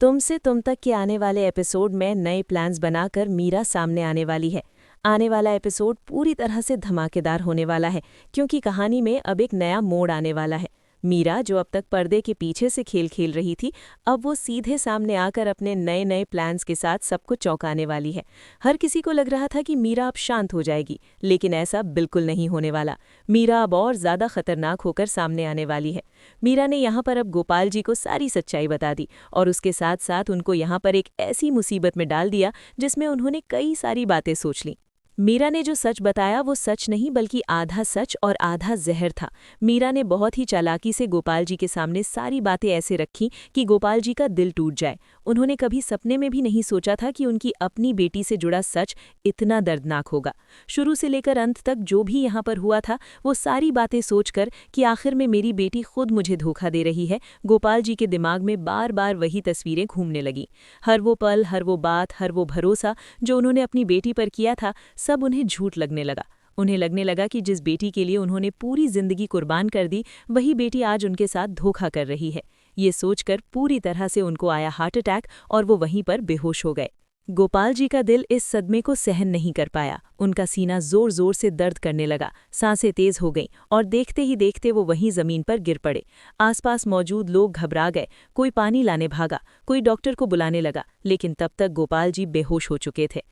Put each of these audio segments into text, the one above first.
तुमसे तुम तक के आने वाले एपिसोड में नए प्लान्स बनाकर मीरा सामने आने वाली है। आने वाला एपिसोड पूरी तरह से धमाकेदार होने वाला है क्योंकि कहानी में अब एक नया मोड़ आने वाला है। मीरा जो अब तक पर्दे के पीछे से खेल खेल रही थी, अब वो सीधे सामने आकर अपने नए नए प्लान्स के साथ सबको चौंकाने वाली है। हर किसी को लग रहा था कि मीरा अब शांत हो जाएगी, लेकिन ऐसा बिल्कुल नहीं होने वाला। मीरा अब और ज़्यादा खतरनाक होकर सामने आने वाली है। मीरा ने यहाँ पर अब गोपाल जी को सारी सच्चाई बता दी और उसके साथ साथ उनको यहाँ पर एक ऐसी मुसीबत में डाल दिया जिसमें उन्होंने कई सारी बातें सोच लीं। मीरा ने जो सच बताया वो सच नहीं बल्कि आधा सच और आधा जहर था। मीरा ने बहुत ही चालाकी से गोपाल जी के सामने सारी बातें ऐसे रखी कि गोपाल जी का दिल टूट जाए। उन्होंने कभी सपने में भी नहीं सोचा था कि उनकी अपनी बेटी से जुड़ा सच इतना दर्दनाक होगा। शुरू से लेकर अंत तक जो भी यहाँ पर हुआ था वो सारी बातें सोचकर कि आखिर में मेरी बेटी खुद मुझे धोखा दे रही है, गोपाल जी के दिमाग में बार बार वही तस्वीरें घूमने लगी। हर वो पल, हर वो बात, हर वो भरोसा जो उन्होंने अपनी बेटी पर किया था, सब उन्हें झूठ लगने लगा। उन्हें लगने लगा कि जिस बेटी के लिए उन्होंने पूरी जिंदगी कुर्बान कर दी, वही बेटी आज उनके साथ धोखा कर रही है। ये सोचकर पूरी तरह से उनको आया हार्ट अटैक और वो वहीं पर बेहोश हो गए। गोपाल जी का दिल इस सदमे को सहन नहीं कर पाया। उनका सीना जोर जोर से दर्द करने लगा, सांसें तेज हो गईं और देखते ही देखते वो वहीं जमीन पर गिर पड़े। आसपास मौजूद लोग घबरा गए, कोई पानी लाने भागा, कोई डॉक्टर को बुलाने लगा, लेकिन तब तक गोपाल जी बेहोश हो चुके थे।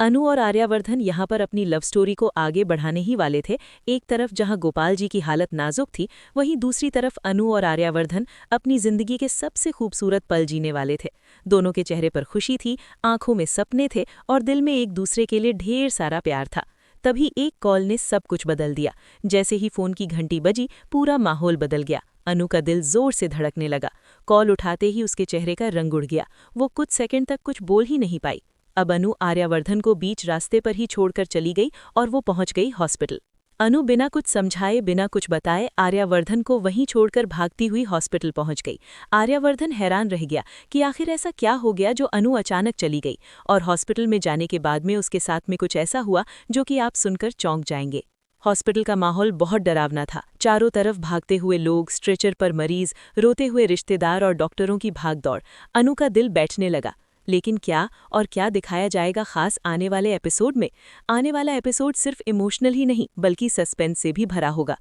अनु और आर्यावर्धन यहाँ पर अपनी लव स्टोरी को आगे बढ़ाने ही वाले थे। एक तरफ जहाँ गोपाल जी की हालत नाजुक थी, वहीं दूसरी तरफ अनु और आर्यावर्धन अपनी जिंदगी के सबसे खूबसूरत पल जीने वाले थे। दोनों के चेहरे पर खुशी थी, आंखों में सपने थे और दिल में एक दूसरे के लिए ढेर सारा प्यार था। तभी एक कॉल ने सब कुछ बदल दिया। जैसे ही फोन की घंटी बजी, पूरा माहौल बदल गया। अनु का दिल जोर से धड़कने लगा। कॉल उठाते ही उसके चेहरे का रंग उड़ गया। वो कुछ सेकंड तक कुछ बोल ही नहीं पाई। अब अनु आर्यावर्धन को बीच रास्ते पर ही छोड़कर चली गई और वो पहुंच गई हॉस्पिटल। अनु बिना कुछ समझाए, बिना कुछ बताए आर्यावर्धन को वहीं छोड़कर भागती हुई हॉस्पिटल पहुंच गई। आर्यावर्धन हैरान रह गया कि आखिर ऐसा क्या हो गया जो अनु अचानक चली गई, और हॉस्पिटल में जाने के बाद में उसके साथ में कुछ ऐसा हुआ जो कि आप सुनकर चौंक जाएंगे। हॉस्पिटल का माहौल बहुत डरावना था। चारों तरफ भागते हुए लोग, स्ट्रेचर पर मरीज, रोते हुए रिश्तेदार और डॉक्टरों की भागदौड़। अनु का दिल बैठने लगा। लेकिन क्या और क्या दिखाया जाएगा खास आने वाले एपिसोड में? आने वाला एपिसोड सिर्फ इमोशनल ही नहीं बल्कि सस्पेंस से भी भरा होगा।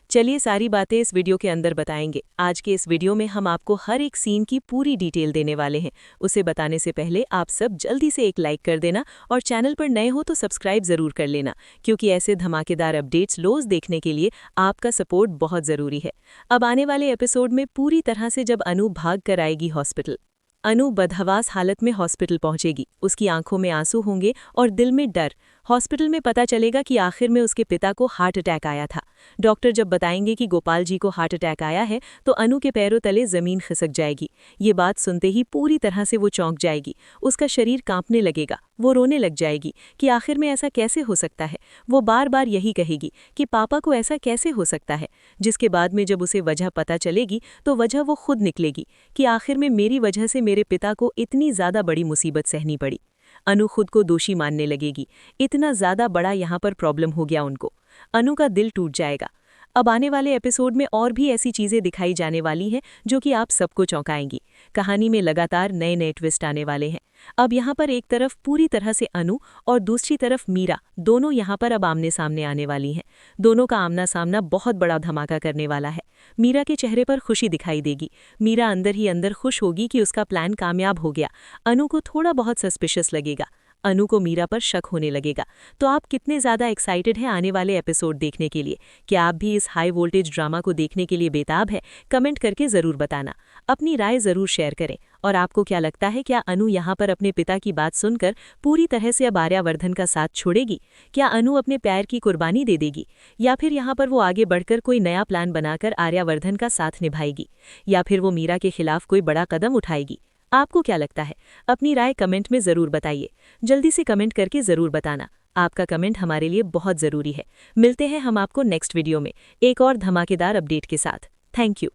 चलिए सारी बातें इस वीडियो के अंदर बताएंगे। आज के इस वीडियो में हम आपको हर एक सीन की पूरी डिटेल देने वाले हैं। उसे बताने से पहले आप सब जल्दी से एक लाइक कर देना और चैनल पर नए हो तो सब्सक्राइब जरूर कर लेना, क्योंकि ऐसे धमाकेदार अपडेट्स रोज देखने के लिए आपका सपोर्ट बहुत जरूरी है। अब आने वाले एपिसोड में पूरी तरह से जब अनु भाग कर आएगी हॉस्पिटल। अनु बदहवास हालत में हॉस्पिटल पहुंचेगी। उसकी आंखों में आंसू होंगे और दिल में डर। हॉस्पिटल में पता चलेगा कि आखिर में उसके पिता को हार्ट अटैक आया था। डॉक्टर जब बताएंगे कि गोपाल जी को हार्ट अटैक आया है तो अनु के पैरों तले जमीन खिसक जाएगी। ये बात सुनते ही पूरी तरह से वो चौंक जाएगी। उसका शरीर कांपने लगेगा, वो रोने लग जाएगी कि आखिर में ऐसा कैसे हो सकता है। वो बार बार यही कहेगी कि पापा को ऐसा कैसे हो सकता है, जिसके बाद में जब उसे वजह पता चलेगी तो वजह वो खुद निकलेगी कि आखिर में मेरी वजह से मेरे पिता को इतनी ज़्यादा बड़ी मुसीबत सहनी पड़ी। अनु खुद को दोषी मानने लगेगी। इतना ज़्यादा बड़ा यहाँ पर प्रॉब्लम हो गया उनको। अनु का दिल टूट जाएगा। अब आने वाले एपिसोड में और भी ऐसी चीज़ें दिखाई जाने वाली हैं जो कि आप सबको चौंकाएंगी। कहानी में लगातार नए नए ट्विस्ट आने वाले हैं। अब यहाँ पर एक तरफ पूरी तरह से अनु और दूसरी तरफ मीरा, दोनों यहाँ पर अब आमने सामने आने वाली हैं। दोनों का आमना सामना बहुत बड़ा धमाका करने वाला है। मीरा के चेहरे पर खुशी दिखाई देगी। मीरा अंदर ही अंदर खुश होगी कि उसका प्लान कामयाब हो गया। अनु को थोड़ा बहुत सस्पिशियस लगेगा। अनु को मीरा पर शक होने लगेगा। तो आप कितने ज़्यादा एक्साइटेड हैं आने वाले एपिसोड देखने के लिए? क्या आप भी इस हाई वोल्टेज ड्रामा को देखने के लिए बेताब है? कमेंट करके ज़रूर बताना। अपनी राय ज़रूर शेयर करें। और आपको क्या लगता है, क्या अनु यहाँ पर अपने पिता की बात सुनकर पूरी तरह से अब आर्यावर्धन का साथ छोड़ेगी? क्या अनु अपने प्यार की कुर्बानी दे देगी, या फिर यहाँ पर वो आगे बढ़कर कोई नया प्लान बनाकर आर्यावर्धन का साथ निभाएगी, या फिर वो मीरा के खिलाफ कोई बड़ा कदम उठाएगी? आपको क्या लगता है? अपनी राय कमेंट में ज़रूर बताइए। जल्दी से कमेंट करके ज़रूर बताना। आपका कमेंट हमारे लिए बहुत ज़रूरी है। मिलते हैं हम आपको नेक्स्ट वीडियो में एक और धमाकेदार अपडेट के साथ। Thank you.